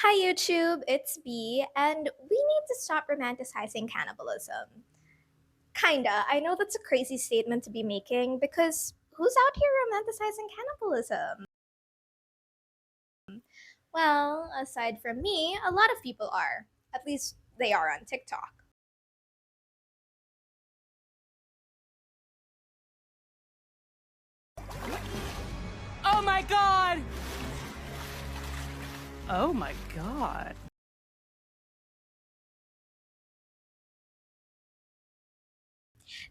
Hi YouTube, it's B, and we need to stop romanticizing cannibalism. Kinda. I know that's a crazy statement to be making because who's out here romanticizing cannibalism? Well, aside from me, a lot of people are. At least they are on TikTok. Oh my god! Oh my god.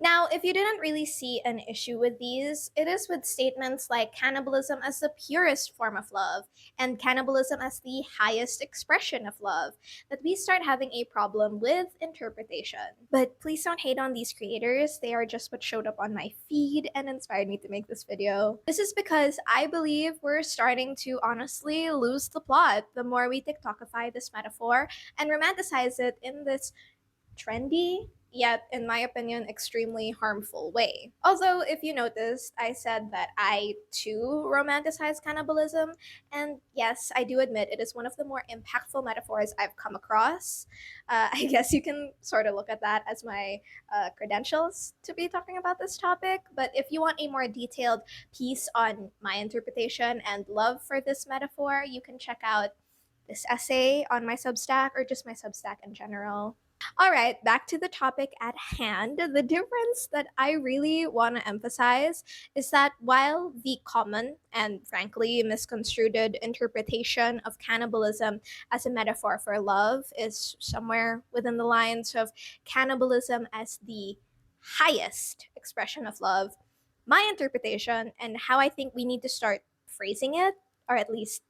Now, if you didn't really see an issue with these, it is with statements like cannibalism as the purest form of love and cannibalism as the highest expression of love that we start having a problem with interpretation. But please don't hate on these creators, they are just what showed up on my feed and inspired me to make this video. This is because I believe we're starting to honestly lose the plot the more we TikTokify this metaphor and romanticize it in this trendy, yet, in my opinion, extremely harmful way. Although, if you noticed, I said that I too romanticize cannibalism, and yes, I do admit it is one of the more impactful metaphors I've come across. I guess you can sort of look at that as my credentials to be talking about this topic, but if you want a more detailed piece on my interpretation and love for this metaphor, you can check out this essay on my Substack or just my Substack in general. All right, back to the topic at hand. The difference that I really want to emphasize is that while the common and frankly misconstrued interpretation of cannibalism as a metaphor for love is somewhere within the lines of cannibalism as the highest expression of love, my interpretation and how I think we need to start phrasing it, or at least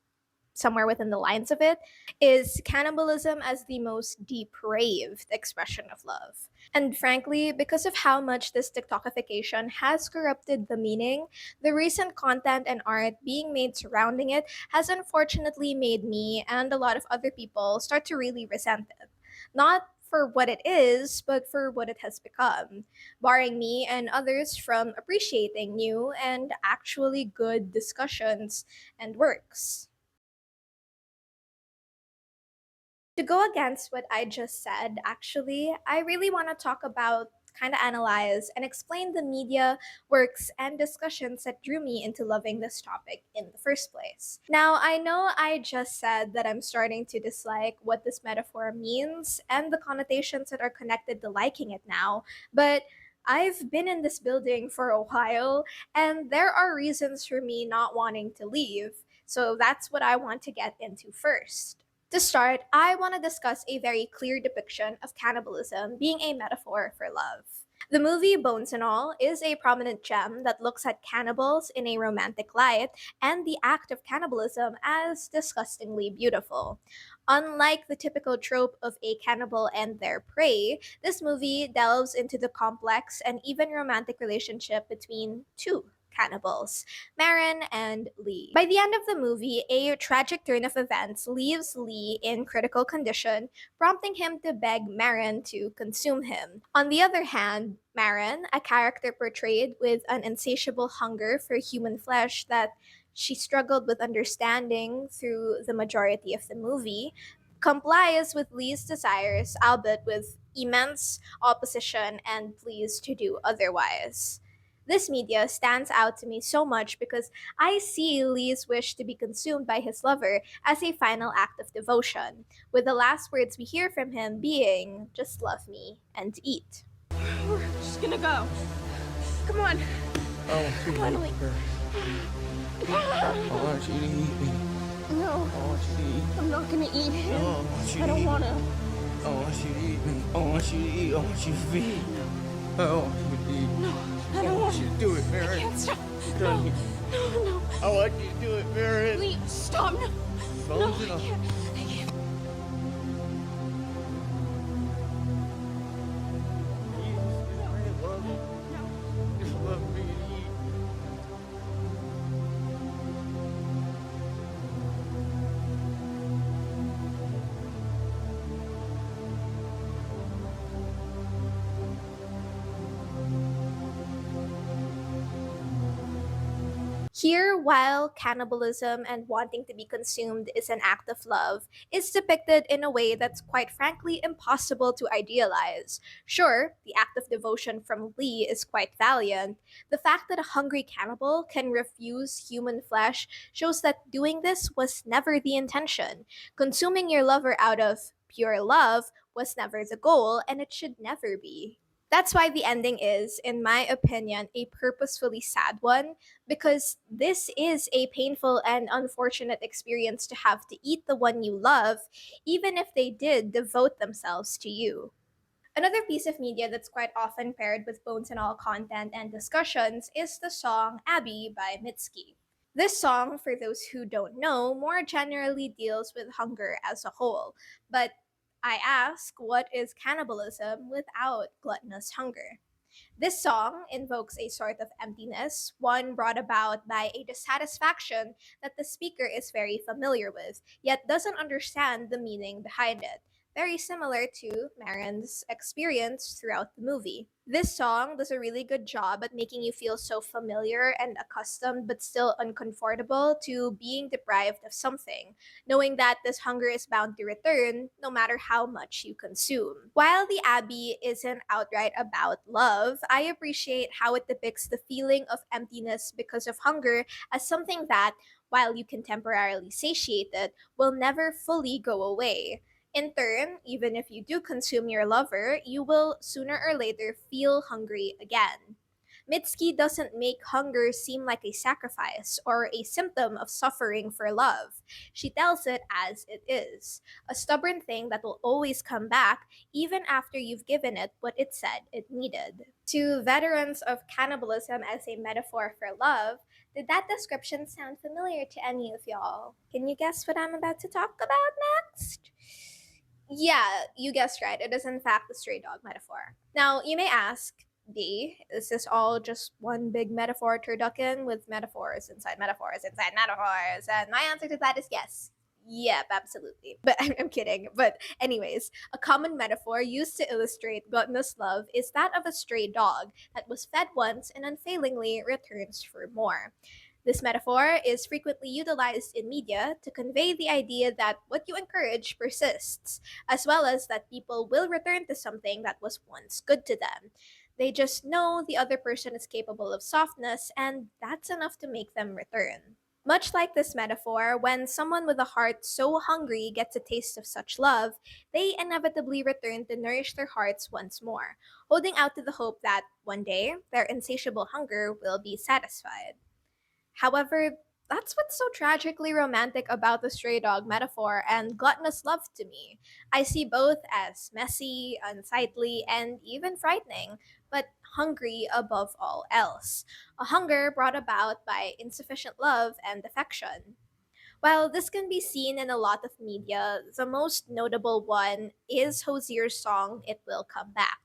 somewhere within the lines of it, is cannibalism as the most depraved expression of love. And frankly, because of how much this TikTokification has corrupted the meaning, the recent content and art being made surrounding it has unfortunately made me and a lot of other people start to really resent it. Not for what it is, but for what it has become, barring me and others from appreciating new and actually good discussions and works. To go against what I just said, actually, I really want to talk about, kind of analyze, and explain the media, works, and discussions that drew me into loving this topic in the first place. Now, I know I just said that I'm starting to dislike what this metaphor means and the connotations that are connected to liking it now, but I've been in this building for a while, and there are reasons for me not wanting to leave. So that's what I want to get into first. To start, I want to discuss a very clear depiction of cannibalism being a metaphor for love. The movie Bones and All is a prominent gem that looks at cannibals in a romantic light and the act of cannibalism as disgustingly beautiful. Unlike the typical trope of a cannibal and their prey, this movie delves into the complex and even romantic relationship between two cannibals, Marin and Lee. By the end of the movie, a tragic turn of events leaves Lee in critical condition, prompting him to beg Marin to consume him. On the other hand, Marin, a character portrayed with an insatiable hunger for human flesh that she struggled with understanding through the majority of the movie, complies with Lee's desires, albeit with immense opposition and pleas to do otherwise. This media stands out to me so much because I see Lee's wish to be consumed by his lover as a final act of devotion, with the last words we hear from him being, "Just love me and eat." We're just gonna go. Come on. I want you to Finally. eat her. I want you to eat me. No, I want you to eat. I'm not gonna eat him. No, I want you to I don't eat. wanna. I want you to eat me. I want you to eat. I want you to feed. I want you to eat. No, I I don't want want you to do it, I Mary. can't stop. No, Done here. no. I want you to do it, Mary. Lee, stop. No, Bones I and all. can't. I can't. Just love me to eat. Here, while cannibalism and wanting to be consumed is an act of love, is depicted in a way that's quite frankly impossible to idealize. Sure, the act of devotion from Lee is quite valiant. The fact that a hungry cannibal can refuse human flesh shows that doing this was never the intention. Consuming your lover out of pure love was never the goal, and it should never be. That's why the ending is, in my opinion, a purposefully sad one, because this is a painful and unfortunate experience to have to eat the one you love, even if they did devote themselves to you. Another piece of media that's quite often paired with Bones and All content and discussions is the song Abby by Mitski. This song, for those who don't know, more generally deals with hunger as a whole, but I ask, what is cannibalism without gluttonous hunger? This song invokes a sort of emptiness, one brought about by a dissatisfaction that the speaker is very familiar with, yet doesn't understand the meaning behind it. Very similar to Marin's experience throughout the movie. This song does a really good job at making you feel so familiar and accustomed but still uncomfortable to being deprived of something, knowing that this hunger is bound to return no matter how much you consume. While the Abbey isn't outright about love, I appreciate how it depicts the feeling of emptiness because of hunger as something that, while you can temporarily satiate it, will never fully go away. In turn, even if you do consume your lover, you will sooner or later feel hungry again. Mitski doesn't make hunger seem like a sacrifice or a symptom of suffering for love. She tells it as it is, a stubborn thing that will always come back even after you've given it what it said it needed. To veterans of cannibalism as a metaphor for love, did that description sound familiar to any of y'all? Can you guess what I'm about to talk about next? Yeah, you guessed right. It is in fact the stray dog metaphor. Now, you may ask, D, is this all just one big metaphor turducken with metaphors inside metaphors inside metaphors? And my answer to that is yes. Yep, absolutely. But I'm kidding. But, anyways, a common metaphor used to illustrate gluttonous love is that of a stray dog that was fed once and unfailingly returns for more. This metaphor is frequently utilized in media to convey the idea that what you encourage persists, as well as that people will return to something that was once good to them. They just know the other person is capable of softness, and that's enough to make them return. Much like this metaphor, when someone with a heart so hungry gets a taste of such love, they inevitably return to nourish their hearts once more, holding out to the hope that one day their insatiable hunger will be satisfied. However, that's what's so tragically romantic about the stray dog metaphor and gluttonous love to me. I see both as messy, unsightly, and even frightening, but hungry above all else. A hunger brought about by insufficient love and affection. While this can be seen in a lot of media, the most notable one is Hosier's song It Will Come Back.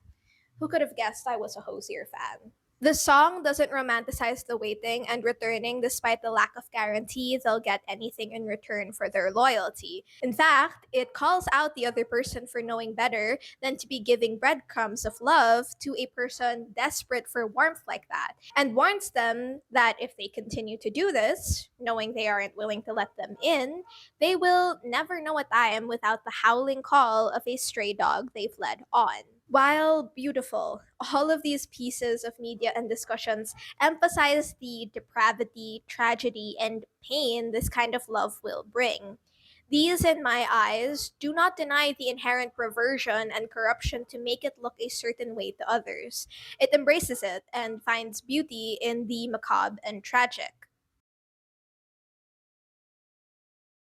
Who could have guessed I was a Hosier fan? The song doesn't romanticize the waiting and returning despite the lack of guarantee they'll get anything in return for their loyalty. In fact, it calls out the other person for knowing better than to be giving breadcrumbs of love to a person desperate for warmth like that, and warns them that if they continue to do this, knowing they aren't willing to let them in, they will never know a time without the howling call of a stray dog they've led on. While beautiful, all of these pieces of media and discussions emphasize the depravity, tragedy, and pain this kind of love will bring. These, in my eyes, do not deny the inherent perversion and corruption to make it look a certain way to others. It embraces it and finds beauty in the macabre and tragic.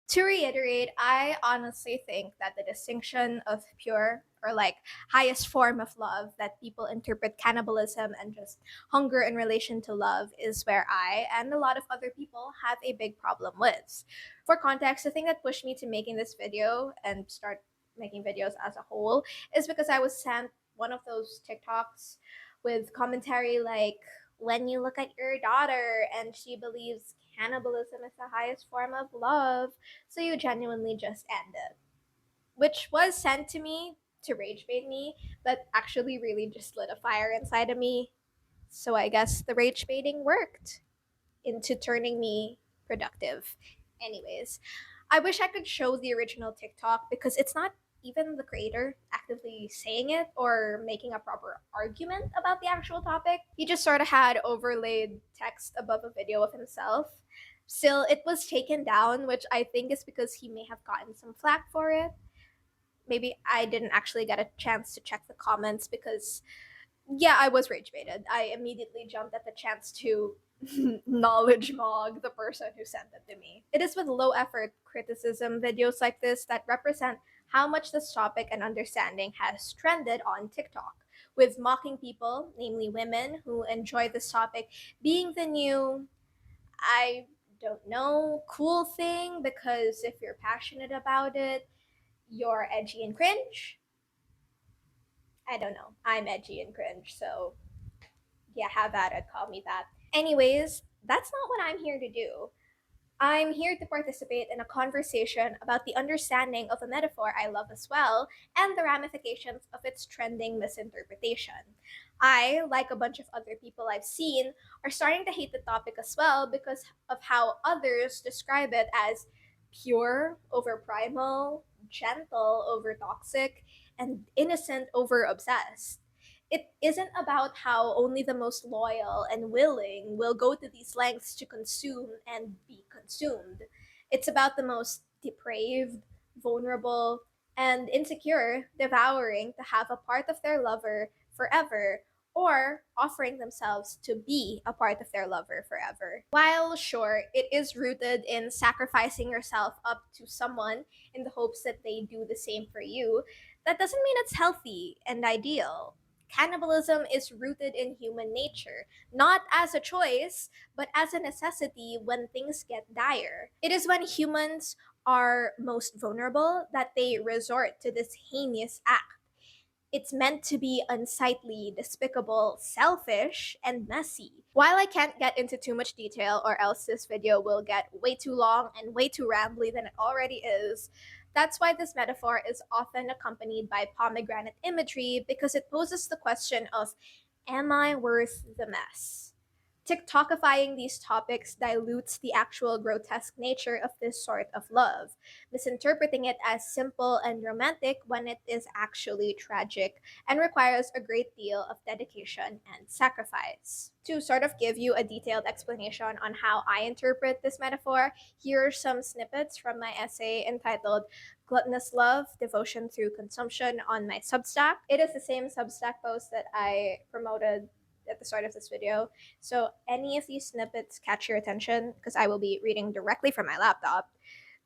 To reiterate, I honestly think that the distinction of pure or like highest form of love that people interpret cannibalism and just hunger in relation to love is where I and a lot of other people have a big problem with. For context, the thing that pushed me to making this video and start making videos as a whole is because I was sent one of those TikToks with commentary like, when you look at your daughter and she believes cannibalism is the highest form of love, so you genuinely just end it. Which was sent to me to rage bait me, but actually really just lit a fire inside of me. So I guess the rage baiting worked. into turning me productive. Anyways, I wish I could show the original TikTok because it's not even the creator actively saying it or making a proper argument about the actual topic. He just sort of had overlaid text above a video of himself. Still, it was taken down, which I think is because he may have gotten some flack for it. Maybe I didn't actually get a chance to check the comments because, yeah, I was rage baited. I immediately jumped at the chance to knowledge mog the person who sent it to me. It is with low effort criticism videos like this that represent how much this topic and understanding has trended on TikTok, with mocking people, namely women, who enjoy this topic being the new, I don't know, cool thing because if you're passionate about it, you're edgy and cringe. I don't know. I'm edgy and cringe, so yeah, have at it, call me that. Anyways, that's not what I'm here to do. I'm here to participate in a conversation about the understanding of a metaphor I love as well and the ramifications of its trending misinterpretation. I, like a bunch of other people I've seen, are starting to hate the topic as well because of how others describe it as pure over primal, gentle over toxic, and innocent over obsessed. It isn't about how only the most loyal and willing will go to these lengths to consume and be consumed. It's about the most depraved, vulnerable, and insecure devouring to have a part of their lover forever or offering themselves to be a part of their lover forever. While sure, it is rooted in sacrificing yourself up to someone in the hopes that they do the same for you, that doesn't mean it's healthy and ideal. Cannibalism is rooted in human nature, not as a choice, but as a necessity when things get dire. It is when humans are most vulnerable that they resort to this heinous act. It's meant to be unsightly, despicable, selfish, and messy. While I can't get into too much detail, or else this video will get way too long and way too rambly than it already is, that's why this metaphor is often accompanied by pomegranate imagery because it poses the question of, am I worth the mess? TikTokifying these topics dilutes the actual grotesque nature of this sort of love, misinterpreting it as simple and romantic when it is actually tragic and requires a great deal of dedication and sacrifice. To sort of give you a detailed explanation on how I interpret this metaphor, here are some snippets from my essay entitled Gluttonous Love, Devotion Through Consumption on my Substack. It is the same Substack post that I promoted at the start of this video. So any of these snippets catch your attention because I will be reading directly from my laptop,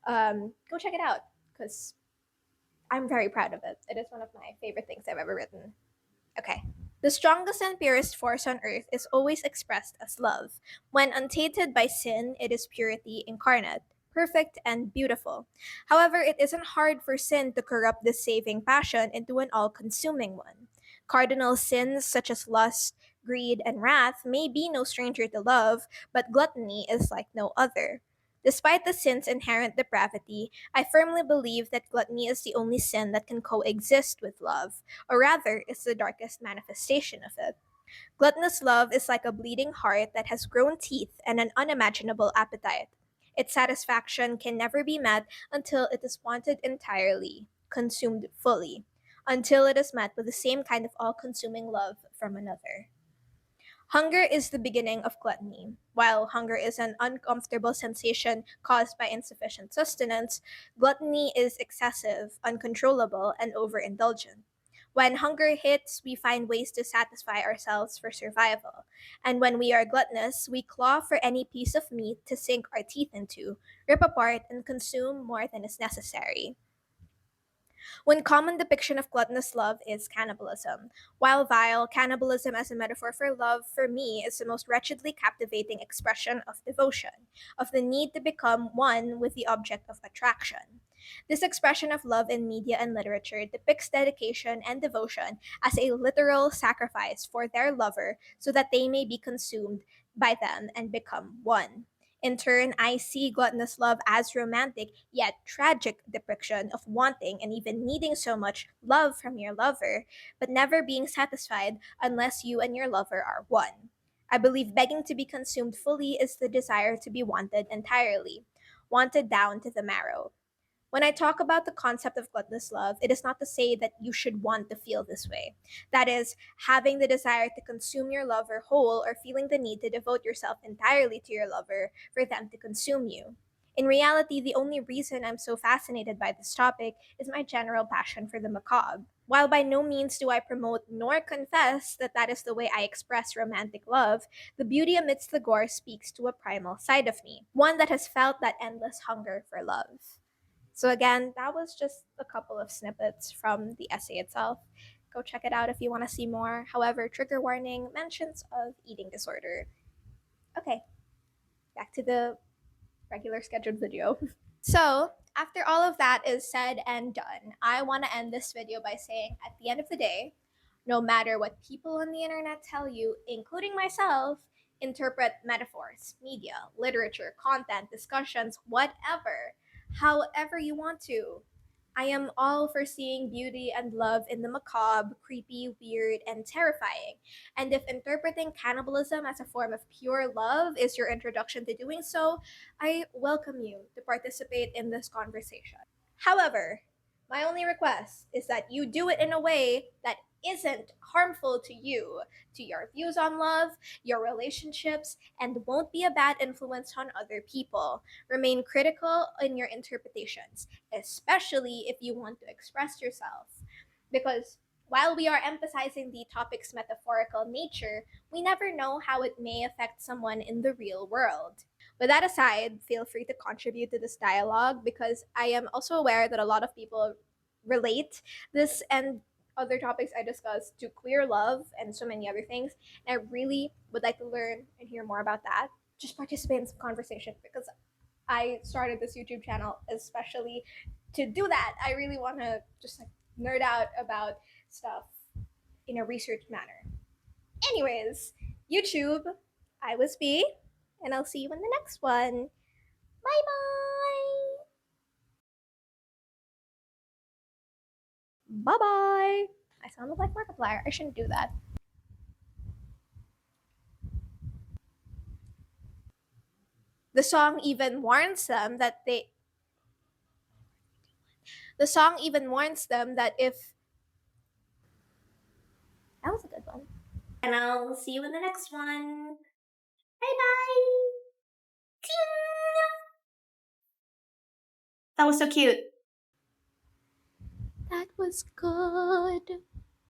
go check it out because I'm very proud of it. It is one of my favorite things I've ever written. Okay. The strongest and purest force on earth is always expressed as love. When untainted by sin, it is purity incarnate, perfect and beautiful. However, it isn't hard for sin to corrupt this saving passion into an all consuming one. Cardinal sins such as lust, greed, and wrath may be no stranger to love, but gluttony is like no other. Despite the sin's inherent depravity, I firmly believe that gluttony is the only sin that can coexist with love, or rather, is the darkest manifestation of it. Gluttonous love is like a bleeding heart that has grown teeth and an unimaginable appetite. Its satisfaction can never be met until it is wanted entirely, consumed fully, until it is met with the same kind of all consuming love from another. Hunger is the beginning of gluttony. While hunger is an uncomfortable sensation caused by insufficient sustenance, gluttony is excessive, uncontrollable, and overindulgent. When hunger hits, we find ways to satisfy ourselves for survival. And when we are gluttonous, we claw for any piece of meat to sink our teeth into, rip apart, and consume more than is necessary. One common depiction of gluttonous love is cannibalism. While vile, cannibalism as a metaphor for love, for me, is the most wretchedly captivating expression of devotion, of the need to become one with the object of attraction. This expression of love in media and literature depicts dedication and devotion as a literal sacrifice for their lover so that they may be consumed by them and become one. In turn, I see gluttonous love as romantic yet tragic depiction of wanting and even needing so much love from your lover, but never being satisfied unless you and your lover are one. I believe begging to be consumed fully is the desire to be wanted entirely, wanted down to the marrow. When I talk about the concept of gluttonous love, it is not to say that you should want to feel this way. That is, having the desire to consume your lover whole or feeling the need to devote yourself entirely to your lover for them to consume you. In reality, the only reason I'm so fascinated by this topic is my general passion for the macabre. While by no means do I promote nor confess that that is the way I express romantic love, the beauty amidst the gore speaks to a primal side of me, one that has felt that endless hunger for love. So, again, that was just a couple of snippets from the essay itself. Go check it out if you want to see more. However, trigger warning, mentions of eating disorder. Okay, back to the regular scheduled video. So, after all of that is said and done, I want to end this video by saying at the end of the day, no matter what people on the internet tell you, including myself, interpret metaphors, media, literature, content, discussions, whatever, however you want to. I am all for seeing beauty and love in the macabre, creepy, weird, and terrifying. And if interpreting cannibalism as a form of pure love is your introduction to doing so, I welcome you to participate in this conversation. However, my only request is that you do it in a way that isn't harmful to you, to your views on love, your relationships, and won't be a bad influence on other people. Remain critical in your interpretations, especially if you want to express yourself. Because while we are emphasizing the topic's metaphorical nature, we never know how it may affect someone in the real world. With that aside, feel free to contribute to this dialogue because I am also aware that a lot of people relate this and other topics I discussed to queer love and so many other things. And I really would like to learn and hear more about that. Just participate in some conversation because I started this YouTube channel especially to do that. I really want to just like nerd out about stuff in a research manner. Anyways, YouTube, I was B, and I'll see you in the next one. Bye bye! Bye bye! I sounded like Markiplier. I shouldn't do that. The song even warns them that they. The song even warns them that if. That was a good one. And I'll see you in the next one. Bye bye! That was so cute. That was good.